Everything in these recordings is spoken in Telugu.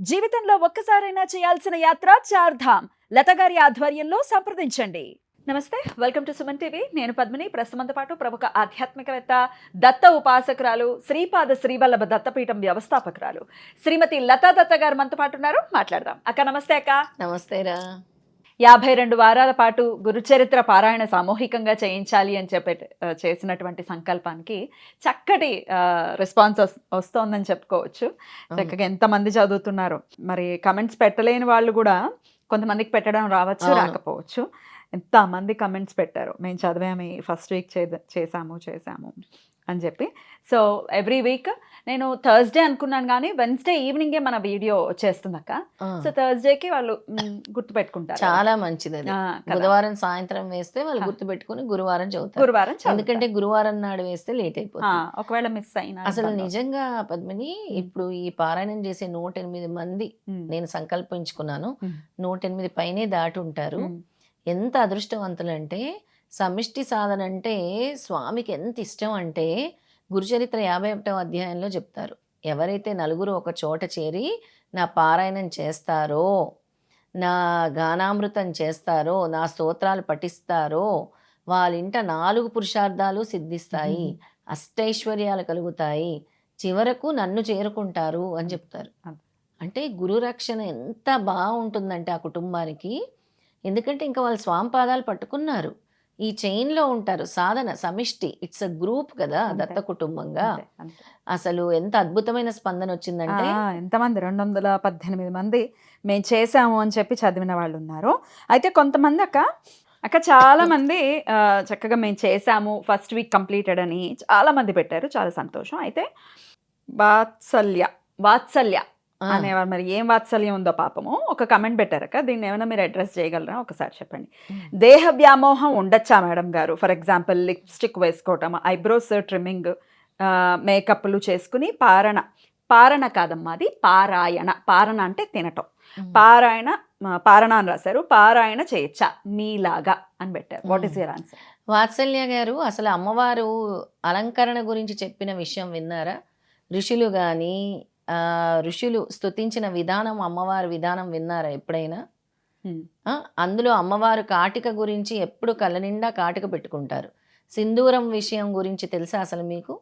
జీవితంలో ఒక్కసారైనా చేయాల్సిన యాత్ర చార్ధామ్ లత గారి ఆధ్వర్యంలో సంప్రదించండి. నమస్తే, వెల్కమ్ టు సుమన్ టీవీ. నేను పద్మిని. ప్రస్తుతంతో పాటు ప్రముఖ ఆధ్యాత్మికవేత్త, దత్త ఉపాసకురాలు, శ్రీపాద శ్రీవల్లభ దత్తపీఠం వ్యవస్థాపకురాలు శ్రీమతి లతా దత్త గారు మనతో పాటు ఉన్నారు. మాట్లాడదాం. అక్క నమస్తే. అక్క నమస్తేరా. 52 వారాల పాటు గురుచరిత్ర పారాయణ సామూహికంగా చేయించాలి అని చెప్పి చేసినటువంటి సంకల్పానికి చక్కటి రెస్పాన్స్ వస్తోందని చెప్పుకోవచ్చు. చక్కగా ఎంతమంది చదువుతున్నారు. మరి కమెంట్స్ పెట్టలేని వాళ్ళు కూడా కొంతమందికి పెట్టడం రావచ్చు, రాకపోవచ్చు. ఎంతమంది కమెంట్స్ పెట్టారు, మేము చదివాము, ఫస్ట్ వీక్ చేసాము అని చెప్పి. సో ఎవ్రీ వీక్ నేను థర్స్డే అనుకున్నాను, కానీ వెన్స్డే ఈవినింగే మన వీడియో వచ్చేస్తుందక్క. సో థర్స్డేకి వాళ్ళు గుర్తు పెట్టుకుంటారు. చాలా మంచిది అది. బుధవారం సాయంత్రం వేస్తే వాళ్ళు గుర్తు పెట్టుకుని గురువారం చదువుతారు. ఎందుకంటే గురువారం నాడు వేస్తే లేట్ అయిపోతుంది, ఒకవేళ మిస్ అయినా. అసలు నిజంగా పద్మిని, ఇప్పుడు ఈ పారాయణం చేసే 108 మంది నేను సంకల్పించుకున్నాను. 108 పైనే దాటి ఉంటారు. ఎంత అదృష్టవంతులంటే, సమిష్టి సాధన అంటే స్వామికి ఎంత ఇష్టం అంటే, గురుచరిత్ర 51వ అధ్యాయంలో చెప్తారు, ఎవరైతే నలుగురు ఒక చోట చేరి నా పారాయణం చేస్తారో, నా గానామృతం చేస్తారో, నా స్తోత్రాలు పఠిస్తారో, వాళ్ళింట 4 పురుషార్థాలు సిద్ధిస్తాయి, అష్టైశ్వర్యాలు కలుగుతాయి, చివరకు నన్ను చేరుకుంటారు అని చెప్తారు. అంటే గురు రక్షణ ఎంత బాగుంటుందంటే ఆ కుటుంబానికి. ఎందుకంటే ఇంకా వాళ్ళు స్వామి పాదాలు పట్టుకున్నారు, ఈ చైన్లో ఉంటారు. సాధన సమిష్టి, ఇట్స్ అ గ్రూప్ కదా, దత్త కుటుంబంగా. అసలు ఎంత అద్భుతమైన స్పందన వచ్చిందంటే, ఎంతమంది 218 మంది మేము చేసాము అని చెప్పి చదివిన వాళ్ళు ఉన్నారు. అయితే కొంతమంది అక్క చాలా మంది చక్కగా మేము చేసాము, ఫస్ట్ వీక్ కంప్లీటెడ్ అని చాలా మంది పెట్టారు. చాలా సంతోషం. అయితే వాత్సల్య అనేవారు, మరి ఏం వాత్సల్యం ఉందో పాపము, ఒక కమెంట్ పెట్టారక్క. దీన్ని ఏమైనా మీరు అడ్రస్ చేయగలరా ఒకసారి చెప్పండి. దేహ వ్యామోహం ఉండొచ్చా మేడం గారు? ఫర్ ఎగ్జాంపుల్ లిప్స్టిక్ వేసుకోవటం, ఐబ్రోస్ ట్రిమ్మింగ్, మేకప్లు చేసుకుని పారణ కాదమ్మా, అది పారణ అంటే తినటం. పారణ అని రాశారు. పారాయణ చేయొచ్చా మీలాగా అని పెట్టారు. What is your answer? Vatsalya గారు, అసలు అమ్మవారు అలంకరణ గురించి చెప్పిన విషయం విన్నారా? ఋషులు స్తుతించిన విధానం, అమ్మవారి విధానం విన్నారా ఎప్పుడైనా? అందులో అమ్మవారు కాటిక గురించి ఎప్పుడు కళ్ళ నిండా కాటిక పెట్టుకుంటారు. సింధూరం విషయం గురించి తెలుసా అసలు మీకు?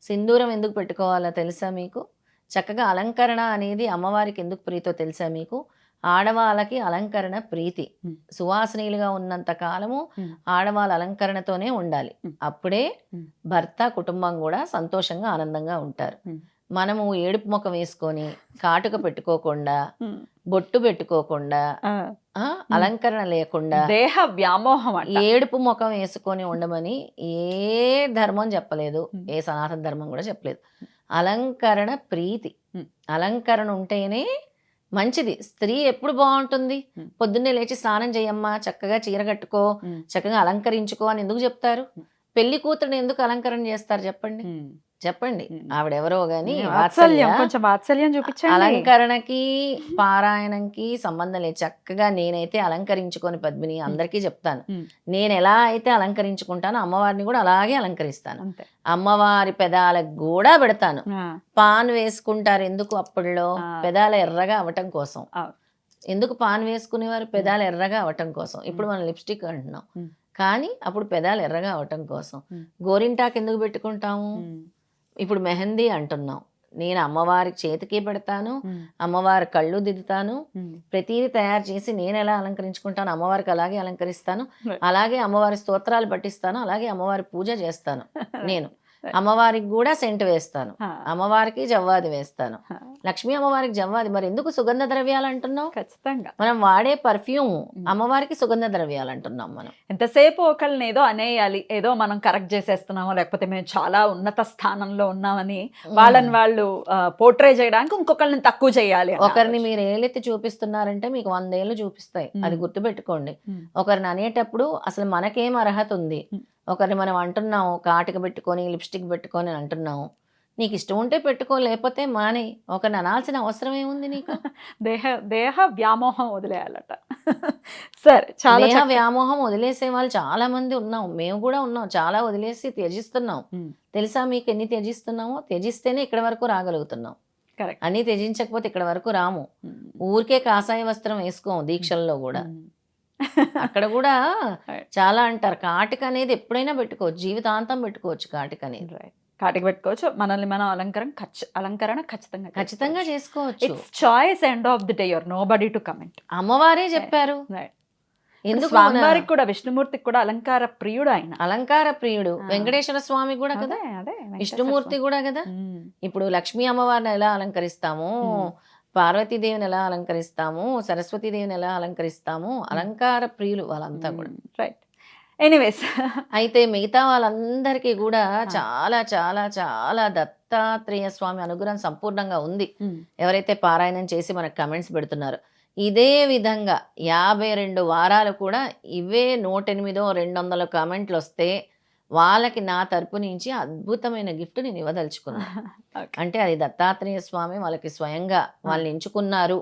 సింధూరం ఎందుకు పెట్టుకోవాలో తెలుసా మీకు? చక్కగా అలంకరణ అనేది అమ్మవారికి ఎందుకు ప్రీతో తెలుసా మీకు? ఆడవాళ్ళకి అలంకరణ ప్రీతి. సువాసనీయులుగా ఉన్నంత కాలము ఆడవాళ్ళ అలంకరణతోనే ఉండాలి. అప్పుడే భర్త, కుటుంబం కూడా సంతోషంగా ఆనందంగా ఉంటారు. మనము ఏడుపు ముఖం వేసుకొని, కాటుక పెట్టుకోకుండా, బొట్టు పెట్టుకోకుండా, అలంకరణ లేకుండా, దేహ వ్యామోహం, ఏడుపు ముఖం వేసుకొని ఉండమని ఏ ధర్మం చెప్పలేదు, ఏ సనాతన ధర్మం కూడా చెప్పలేదు. అలంకరణ ప్రీతి, అలంకరణ ఉంటేనే మంచిది. స్త్రీ ఎప్పుడు బాగుంటుంది? పొద్దున్నే లేచి స్నానం చేయమ్మా, చక్కగా చీర కట్టుకో, చక్కగా అలంకరించుకో అని ఎందుకు చెప్తారు? పెళ్లి కూతురుని ఎందుకు అలంకరణ చేస్తారు చెప్పండి? ఆవిడెవరో గాని వాత్సల్యం చూపించండి. అలంకరణకి పారాయణంకి సంబంధం లేదు. చక్కగా నేనైతే అలంకరించుకొని పద్మిని అందరికీ చెప్తాను, నేను ఎలా అయితే అలంకరించుకుంటానో అమ్మవారిని కూడా అలాగే అలంకరిస్తాను. అమ్మవారి పెదాలకు కూడా పెడతాను. పాన్ వేసుకుంటారు ఎందుకు? అప్పుడులో పెదాలు ఎర్రగా అవటం కోసం. ఎందుకు పాన్ వేసుకునేవారు? పెదాలు ఎర్రగా అవటం కోసం. ఇప్పుడు మనం లిప్స్టిక్ అంటున్నాం, కానీ అప్పుడు పెదాలు ఎర్రగా అవటం కోసం. గోరింటాకు ఎందుకు పెట్టుకుంటాము? ఇప్పుడు మెహందీ అంటున్నాం. నేను అమ్మవారికి చేతికి పెడతాను, అమ్మవారి కళ్ళు దిద్దుతాను, ప్రతిదీ తయారు చేసి నేను ఎలా అలంకరించుకుంటాను అమ్మవారికి అలాగే అలంకరిస్తాను. అలాగే అమ్మవారి స్తోత్రాలు పఠిస్తాను, అలాగే అమ్మవారి పూజ చేస్తాను. నేను అమ్మవారికి కూడా సెంట్ వేస్తాను, అమ్మవారికి జవ్వాది వేస్తాను. లక్ష్మీ అమ్మవారికి జవ్వాది. మరి ఎందుకు సుగంధ ద్రవ్యాలు అంటున్నాం? ఖచ్చితంగా మనం వాడే పర్ఫ్యూమ్ అమ్మవారికి సుగంధ ద్రవ్యాలు అంటున్నాం. మనం ఎంతసేపు ఒకళ్ళని ఏదో అనేయాలి, ఏదో మనం కరెక్ట్ చేసేస్తున్నామో, లేకపోతే మేము చాలా ఉన్నత స్థానంలో ఉన్నామని వాళ్ళని వాళ్ళు పోర్ట్రే చేయడానికి ఇంకొకళ్ళని తక్కువ చేయాలి. ఒకరిని మీరు ఏలెత్తి చూపిస్తున్నారంటే మీకు 100 ఏళ్ళు చూపిస్తాయి, అది గుర్తుపెట్టుకోండి. ఒకరిని అనేటప్పుడు అసలు మనకేం అర్హత ఉంది? ఒకరిని మనం అంటున్నాము కాటిక పెట్టుకొని, లిప్స్టిక్ పెట్టుకొని అంటున్నాము. నీకు ఇష్టం ఉంటే పెట్టుకో, లేకపోతే మానే. ఒకరిని అనాల్సిన అవసరం ఏముంది నీకు? దేహ వ్యామోహం వదిలేయాలట. సరే, చాలా దేహ వ్యామోహం వదిలేసే వాళ్ళు చాలా మంది ఉన్నాం, మేము కూడా ఉన్నాం. చాలా వదిలేసి త్యజిస్తున్నాం. తెలుసా మీకు ఎన్ని త్యజిస్తున్నామో? త్యజిస్తేనే ఇక్కడి వరకు రాగలుగుతున్నాం. కరెక్ట్. అన్నీ త్యజించకపోతే ఇక్కడ వరకు రాము. ఊరికే కాషాయ వస్త్రం వేసుకోము దీక్షల్లో కూడా. అక్కడ కూడా చాలా అంటారు కాటిక అనేది ఎప్పుడైనా పెట్టుకోవచ్చు, జీవితాంతం పెట్టుకోవచ్చు కాటిక అనేది. రైట్. కాటికి పెట్టుకోవచ్చు, మనల్ని మనం అలంకరణ ఖచ్చితంగా ఖచ్చితంగా చేసుకోవచ్చు. It's choice end of the day, you're nobody to comment. అమ్మవారే చెప్పారు. ఎందుకు స్వామివారికి కూడా, విష్ణుమూర్తికి కూడా అలంకార ప్రియుడు ఆయన. అలంకార ప్రియుడు. వెంకటేశ్వర స్వామి కూడా కదా, విష్ణుమూర్తి కూడా కదా. ఇప్పుడు లక్ష్మీ అమ్మవారిని ఎలా అలంకరిస్తాము, పార్వతీదేవిని ఎలా అలంకరిస్తాము, సరస్వతీదేవిని ఎలా అలంకరిస్తాము, అలంకార ప్రియులు వాళ్ళంతా కూడా. రైట్. ఎనీవేస్, అయితే మిగతా వాళ్ళందరికీ కూడా చాలా చాలా చాలా దత్తాత్రేయ స్వామి అనుగ్రహం సంపూర్ణంగా ఉంది. ఎవరైతే పారాయణం చేసి మనకు కమెంట్స్ పెడుతున్నారో ఇదే విధంగా 52 వారాలు కూడా ఇవే 108 200 కామెంట్లు వస్తే వాళ్ళకి నా తరపు నుంచి అద్భుతమైన గిఫ్ట్ నేను ఇవ్వదలుచుకున్నాను. అంటే అది దత్తాత్రేయ స్వామి వాళ్ళకి స్వయంగా వాళ్ళని ఎంచుకున్నారు,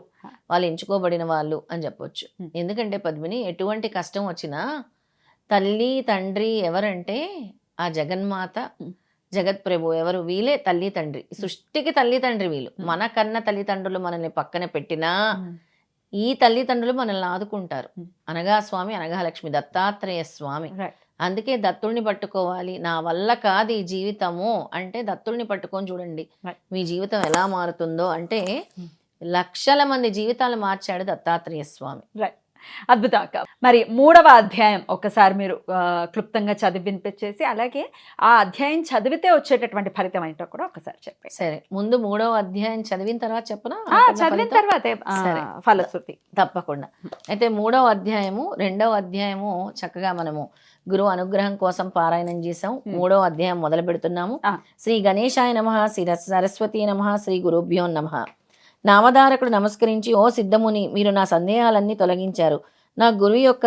వాళ్ళు ఎంచుకోబడిన వాళ్ళు అని చెప్పొచ్చు. ఎందుకంటే పద్మిని, ఎటువంటి కష్టం వచ్చినా తల్లి తండ్రి ఎవరంటే ఆ జగన్మాత, జగత్ప్రభు ఎవరు, వీళ్ళే తల్లి తండ్రి. సృష్టికి తల్లి తండ్రి వీళ్ళు. మన కన్న తల్లిదండ్రులు మనల్ని పక్కన పెట్టినా ఈ తల్లిదండ్రులు మనల్ని ఆదుకుంటారు. అనగా స్వామి, అనగా లక్ష్మి, దత్తాత్రేయ స్వామి. అందుకే దత్తుల్ని పట్టుకోవాలి. నా వల్ల కాదు ఈ జీవితము అంటే దత్తుల్ని పట్టుకొని చూడండి మీ జీవితం ఎలా మారుతుందో. అంటే లక్షల మంది జీవితాలు మార్చాడు దత్తాత్రేయ స్వామి. అద్భుతం అక్క. మరి 3వ అధ్యాయం ఒకసారి మీరు క్లుప్తంగా చదివి వినిపించేసి, అలాగే ఆ అధ్యాయం చదివితే వచ్చేటటువంటి ఫలితం ఏంటో కూడా ఒకసారి చెప్పండి. సరే, ముందు 3వ అధ్యాయం చదివిన తర్వాత చెప్పనా? చదివిన తర్వాతే ఫలశ్రుతి. తప్పకుండా. అయితే 3వ అధ్యాయము 2వ అధ్యాయము చక్కగా మనము గురువు అనుగ్రహం కోసం పారాయణం చేసాం. 3వ అధ్యాయం మొదలు పెడుతున్నాము. శ్రీ గణేశాయ నమః, శ్రీ సరస్వతీ నమః, శ్రీ గురుభ్యో నమః. నామధారకుడు నమస్కరించి, ఓ సిద్ధముని, మీరు నా సందేహాలన్నీ తొలగించారు. నా గురువు యొక్క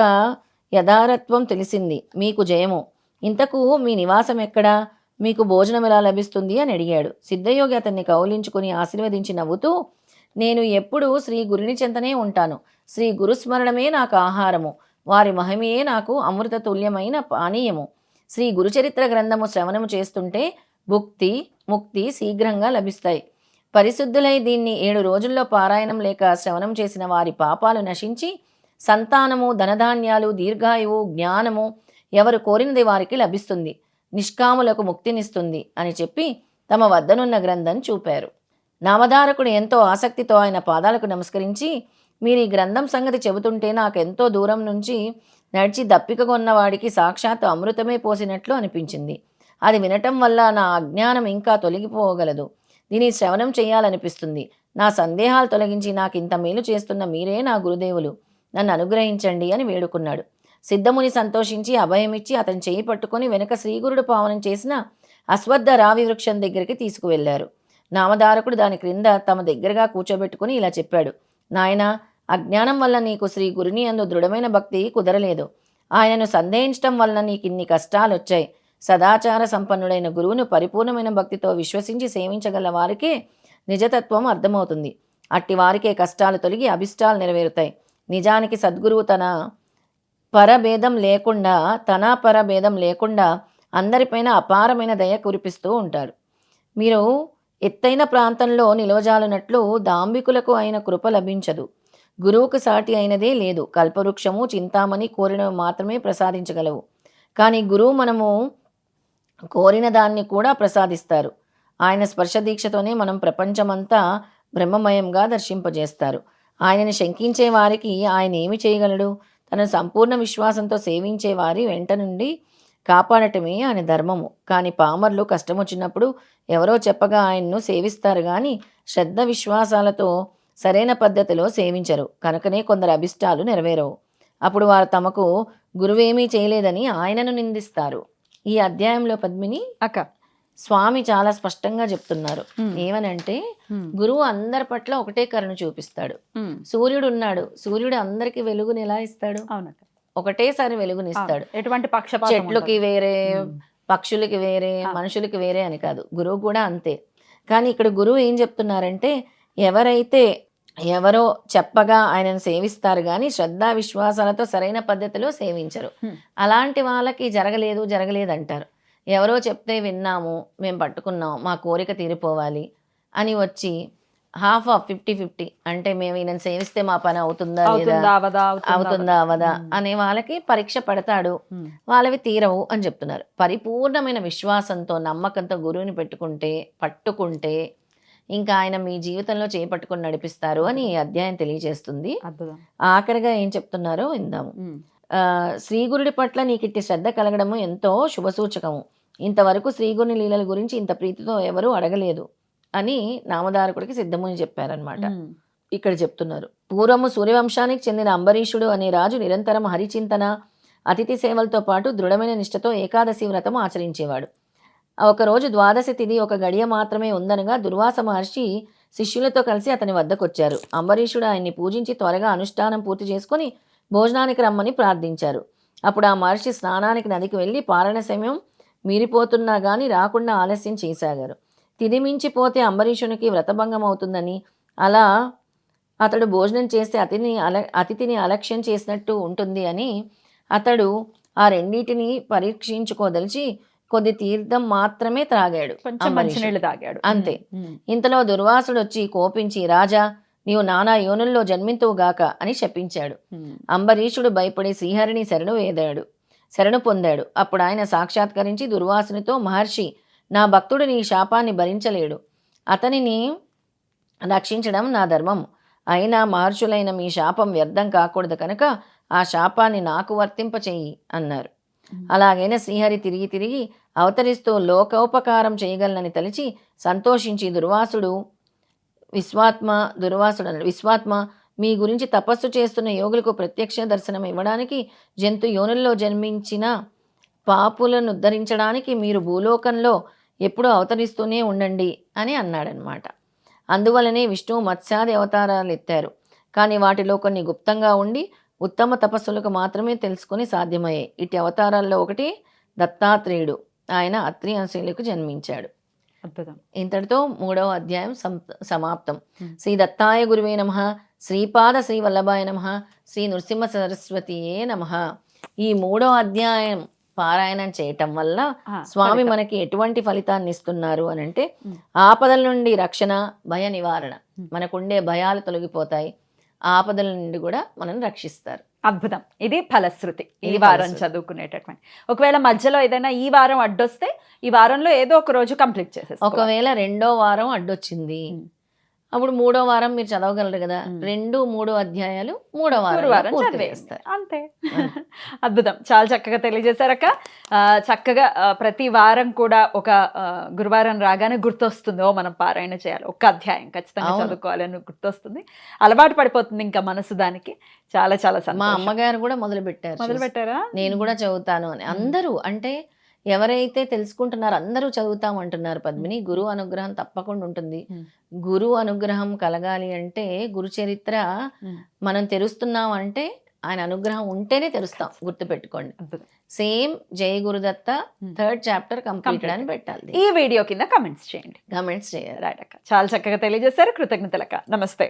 యథార్థత్వం తెలిసింది. మీకు జయము. ఇంతకు మీ నివాసం ఎక్కడా? మీకు భోజనం ఎలా లభిస్తుంది అని అడిగాడు. సిద్ధయోగి అతన్ని కౌలించుకుని ఆశీర్వదించి నవ్వుతూ, నేను ఎప్పుడూ శ్రీ గురుని చెంతనే ఉంటాను. శ్రీ గురుస్మరణమే నాకు ఆహారము, వారి మహిమయే నాకు అమృత తుల్యమైన పానీయము. శ్రీ గురుచరిత్ర గ్రంథము శ్రవణము చేస్తుంటే భుక్తి ముక్తి శీఘ్రంగా లభిస్తాయి. పరిశుద్ధులై దీన్ని 7 రోజుల్లో పారాయణం లేక శ్రవణం చేసిన వారి పాపాలు నశించి సంతానము, ధనధాన్యాలు, దీర్ఘాయువు, జ్ఞానము ఎవరు కోరినది వారికి లభిస్తుంది. నిష్కాములకు ముక్తినిస్తుంది అని చెప్పి తమ వద్దనున్న గ్రంథం చూపారు. నామధారకుడు ఎంతో ఆసక్తితో ఆయన పాదాలకు నమస్కరించి, మీరు ఈ గ్రంథం సంగతి చెబుతుంటే నాకెంతో దూరం నుంచి నడిచి దప్పికగొన్న వాడికి సాక్షాత్ అమృతమే పోసినట్లు అనిపించింది. అది వినటం వల్ల నా అజ్ఞానం ఇంకా తొలగిపోగలదు. దీని శ్రవణం చేయాలనిపిస్తుంది. నా సందేహాలు తొలగించి నాకు ఇంత మేలు చేస్తున్న మీరే నా గురుదేవులు, నన్ను అనుగ్రహించండి అని వేడుకున్నాడు. సిద్ధముని సంతోషించి అభయమిచ్చి అతని చేయి పట్టుకొని వెనుక శ్రీగురుడు పావనం చేసిన అశ్వత్థ రావి వృక్షం దగ్గరికి తీసుకువెళ్లారు. నామధారకుడు దాని క్రింద తమ దగ్గరగా కూర్చోబెట్టుకుని ఇలా చెప్పాడు. నాయనా, అజ్ఞానం వల్ల నీకు శ్రీ గురుని యందు దృఢమైన భక్తి కుదరలేదు. ఆయనను సందేహించటం వలన నీకు ఇన్ని కష్టాలు వచ్చాయి. సదాచార సంపన్నుడైన గురువును పరిపూర్ణమైన భక్తితో విశ్వసించి సేవించగల వారికే నిజతత్వం అర్థమవుతుంది. అట్టి వారికే కష్టాలు తొలగి అభిష్టాలు నెరవేరుతాయి. నిజానికి సద్గురువు తన పరభేదం లేకుండా అందరిపైన అపారమైన దయ కురిపిస్తూ ఉంటాడు. మీరు ఎత్తైన ప్రాంతంలో నిలవజాలునట్లు దాంబికులకు అయిన కృప లభించదు. గురువుకు సాటి అయినదే లేదు. కల్పవృక్షము, చింతామణి కోరినవి మాత్రమే ప్రసాదించగలవు. కానీ గురువు మనము కోరిన దాన్ని కూడా ప్రసాదిస్తారు. ఆయన స్పర్శ దీక్షతోనే మనం ప్రపంచమంతా బ్రహ్మమయంగా దర్శింపజేస్తారు. ఆయనని శంకించే వారికి ఆయన ఏమి చేయగలడు? తన సంపూర్ణ విశ్వాసంతో సేవించే వారి వెంట నుండి కాపాడటమే ఆయన ధర్మము. కానీ పామర్లు కష్టం వచ్చినప్పుడు ఎవరో చెప్పగా ఆయన్ను సేవిస్తారు కానీ శ్రద్ధ విశ్వాసాలతో సరైన పద్ధతిలో సేవించరు. కనుకనే కొందరు అభిష్టాలు నెరవేరవు. అప్పుడు వారు తమకు గురువేమీ చేయలేదని ఆయనను నిందిస్తారు. ఈ అధ్యాయంలో పద్మిని అక్క స్వామి చాలా స్పష్టంగా చెప్తున్నారు. ఏమనంటే గురువు అందరి పట్ల ఒకటే కరుణ చూపిస్తాడు. సూర్యుడు ఉన్నాడు, సూర్యుడు అందరికి వెలుగుని ఎలా ఇస్తాడు? అవునక్క, ఒకటేసారి వెలుగునిస్తాడు. ఎటువంటి పక్షపాతం, చెట్లకి వేరే, పక్షులకి వేరే, మనుషులకి వేరే అని కాదు. గురువు కూడా అంతే. కానీ ఇక్కడ గురువు ఏం చెప్తున్నారంటే, ఎవరో చెప్పగా ఆయనను సేవిస్తారు కానీ శ్రద్ధా విశ్వాసాలతో సరైన పద్ధతిలో సేవించరు. అలాంటి వాళ్ళకి జరగలేదు అంటారు. ఎవరో చెప్తే విన్నాము, మేము పట్టుకున్నాం, మా కోరిక తీరిపోవాలి అని వచ్చి హాఫ్ ఆఫ్ 50-50 అంటే మేము ఈయనని సేవిస్తే మా పని అవుతుందా లేదా, అవుతుందా అవదా అవుతుందా అవదా అనే వాళ్ళకి పరీక్ష పెడతాడు, వాళ్ళవి తీరవు అని చెప్తున్నారు. పరిపూర్ణమైన విశ్వాసంతో నమ్మకంతో గురువుని పట్టుకుంటే ఇంకా ఆయన మీ జీవితంలో చేపట్టుకొని నడిపిస్తారు అని ఈ అధ్యాయం తెలియజేస్తుంది. అద్భుతం. ఆఖరిగా ఏం చెప్తున్నారో విందాము. శ్రీగురుడి పట్ల నీకిట్టి శ్రద్ధ కలగడము ఎంతో శుభసూచకము. ఇంతవరకు శ్రీగురుని లీలల గురించి ఇంత ప్రీతితో ఎవరూ అడగలేదు అని నామధారకుడికి సిద్ధమని చెప్పారనమాట. ఇక్కడ చెప్తున్నారు, పూర్వము సూర్యవంశానికి చెందిన అంబరీషుడు అనే రాజు నిరంతరం హరిచింతన అతిథి సేవలతో పాటు దృఢమైన నిష్ఠతో ఏకాదశి వ్రతం ఆచరించేవాడు. ఒకరోజు ద్వాదశి తిథి ఒక గడియ మాత్రమే ఉందనగా దుర్వాస మహర్షి శిష్యులతో కలిసి అతని వద్దకొచ్చారు. అంబరీషుడు ఆయన్ని పూజించి త్వరగా అనుష్ఠానం పూర్తి చేసుకుని భోజనానికి రమ్మని ప్రార్థించారు. అప్పుడు ఆ మహర్షి స్నానానికి నదికి వెళ్ళి పాలన సమయం మీరిపోతున్నా గాని రాకుండా ఆలస్యం చేశాగారు. తిథి మించిపోతే అంబరీషునికి వ్రతభంగం అవుతుందని, అలా అతడు భోజనం చేస్తే అతిథిని అలక్ష్యం చేసినట్టు ఉంటుంది అని అతడు ఆ రెండింటిని పరీక్షించుకోదలిచి కొద్ది తీర్థం మాత్రమే త్రాగాడు, కొంచెం మంచినీళ్ళు తాగాడు అంతే. ఇంతలో దుర్వాసుడు వచ్చి కోపించి, రాజా నీవు నానా యోనుల్లో జన్మింతువుగాక అని శపించాడు. అంబరీషుడు భయపడి శ్రీహరిని శరణు పొందాడు. అప్పుడు ఆయన సాక్షాత్కరించి దుర్వాసునితో, మహర్షి నా భక్తుడు నీ శాపాన్ని భరించలేడు, అతనిని రక్షించడం నా ధర్మం. అయినా మహర్షులైన మీ శాపం వ్యర్థం కాకూడదు కనుక ఆ శాపాన్ని నాకు వర్తింపచేయి అన్నారు. అలాగైనా శ్రీహరి తిరిగి అవతరిస్తూ లోకోపకారం చేయగలనని తలిచి సంతోషించి విశ్వాత్మ మీ గురించి తపస్సు చేస్తున్న యోగులకు ప్రత్యక్ష దర్శనం ఇవ్వడానికి, జంతు యోనుల్లో జన్మించిన పాపులను ఉద్ధరించడానికి మీరు భూలోకంలో ఎప్పుడూ అవతరిస్తూనే ఉండండి అని అన్నాడనమాట. అందువలనే విష్ణువు మత్స్యాది అవతారాలు ఎత్తారు. కానీ వాటిలో కొన్ని గుప్తంగా ఉండి ఉత్తమ తపస్సులకు మాత్రమే తెలుసుకొని సాధ్యమయ్యాయి. ఇటు అవతారాల్లో ఒకటి దత్తాత్రేయుడు. ఆయన అత్రి అంశీలకు జన్మించాడు. అద్భుతం. ఇంతటితో 3వ అధ్యాయం సమాప్తం. శ్రీ దత్తాయ గురువే నమః, శ్రీపాద శ్రీ వల్లభాయ నమః, శ్రీ నృసింహ సరస్వతియే నమః. ఈ 3వ అధ్యాయం పారాయణం చేయటం వల్ల స్వామి మనకి ఎటువంటి ఫలితాన్ని ఇస్తున్నారు అని అంటే, ఆపదల నుండి రక్షణ, భయ నివారణ, మనకుండే భయాలు తొలగిపోతాయి, ఆపదల నుండి కూడా మనం రక్షిస్తారు. అద్భుతం. ఇది ఫలశ్రుతి ఈ వారం చదువుకునేటటువంటి. ఒకవేళ మధ్యలో ఏదైనా ఈ వారం అడ్డొస్తే ఈ వారంలో ఏదో ఒక రోజు కంప్లీట్ చేసేస్తాం. ఒకవేళ 2వ వారం అడ్డొచ్చింది, అప్పుడు 3వ వారం మీరు చదవగలరు కదా. 2-3 అధ్యాయాలు 3వ వారం చదివేస్తారు అంతే. అద్భుతం. చాలా చక్కగా తెలియజేశారక్క. చక్కగా ప్రతి వారం కూడా ఒక గురువారం రాగానే గుర్తొస్తుంది, ఓ మనం పారాయణ చేయాలి, ఒక్క అధ్యాయం ఖచ్చితంగా చదువుకోవాలని గుర్తొస్తుంది. అలవాటు పడిపోతుంది ఇంకా మనసు దానికి. చాలా చాలా సంతోషం. మా అమ్మగారు కూడా మొదలుపెట్టారా, నేను కూడా చదువుతాను అని. అందరూ అంటే ఎవరైతే తెలుసుకుంటున్నారో అందరూ చదువుతామంటున్నారు పద్మిని. గురువు అనుగ్రహం తప్పకుండా ఉంటుంది. గురువు అనుగ్రహం కలగాలి అంటే గురు చరిత్ర మనం తెరుస్తున్నాం అంటే ఆయన అనుగ్రహం ఉంటేనే తెరుస్తాం, గుర్తుపెట్టుకోండి. సేమ్ జయ గురుదత్త 3rd చాప్టర్ కంప్లీటెడ్ అని పెట్టాలి. ఈ వీడియో కింద కమెంట్స్ చేయాలి. రైట్ అక్క. చాలా చక్కగా తెలియజేశారు. కృతజ్ఞతలక్క. నమస్తే.